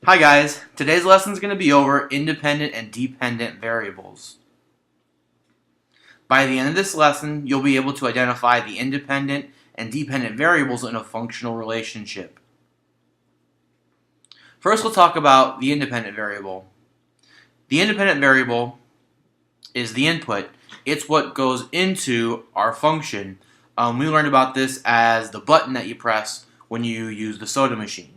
Hi guys, today's lesson is going to be over independent and dependent variables. By the end of this lesson, you'll be able to identify the independent and dependent variables in a functional relationship. First, we'll talk about the independent variable. The independent variable is the input. It's what goes into our function. We learned about this as the button that you press when you use the soda machine.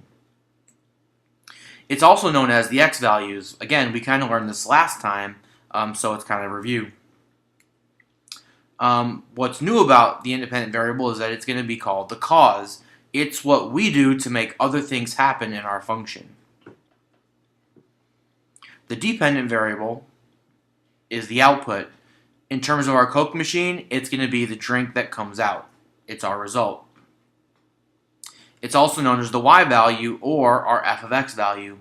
It's also known as the x values. Again, we kind of learned this last time, so it's kind of a review. What's new about the independent variable is that it's going to be called the cause. It's what we do to make other things happen in our function. The dependent variable is the output. In terms of our Coke machine, it's going to be the drink that comes out. It's our result. It's also known as the y value or our f of x value.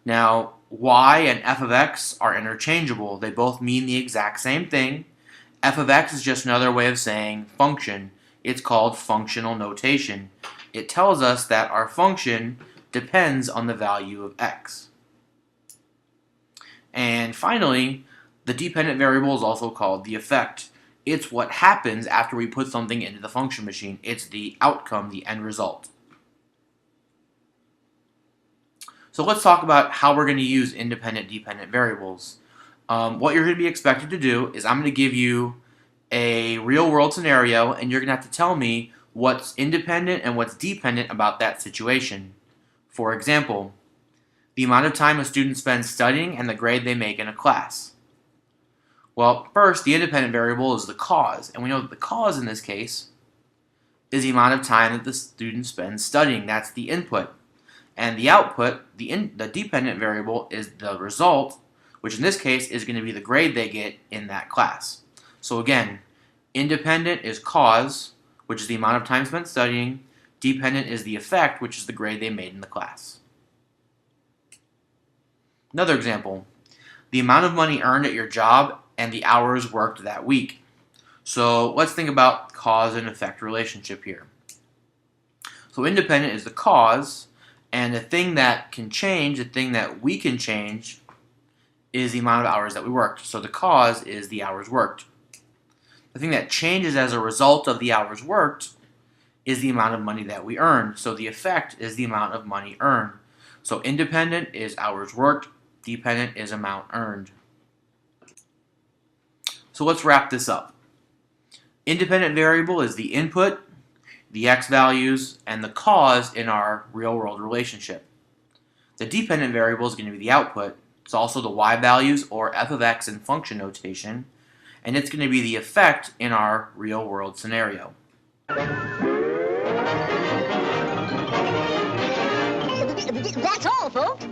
Now, y and f of x are interchangeable. They both mean the exact same thing. F of x is just another way of saying function. It's called functional notation. It tells us that our function depends on the value of x. And finally, the dependent variable is also called the effect. It's what happens after we put something into the function machine. It's the outcome, the end result. So let's talk about how we're going to use independent-dependent variables. What you're going to be expected to do is I'm going to give you a real-world scenario, and you're going to have to tell me what's independent and what's dependent about that situation. For example, the amount of time a student spends studying and the grade they make in a class. Well, first, the independent variable is the cause, and we know that the cause in this case is the amount of time that the student spends studying. That's the input. And the output, the dependent variable, is the result, which in this case is going to be the grade they get in that class. So again, independent is cause, which is the amount of time spent studying. Dependent is the effect, which is the grade they made in the class. Another example, the amount of money earned at your job and the hours worked that week. So let's think about cause and effect relationship here. So independent is the cause, and the thing that can change, the thing that we can change, is the amount of hours that we worked. So the cause is the hours worked. The thing that changes as a result of the hours worked is the amount of money that we earn. So the effect is the amount of money earned. So independent is hours worked, dependent is amount earned. So let's wrap this up. Independent variable is the input, the x values, and the cause in our real-world relationship. The dependent variable is going to be the output. It's also the y values or f of x in function notation, and it's going to be the effect in our real-world scenario. That's all, folks.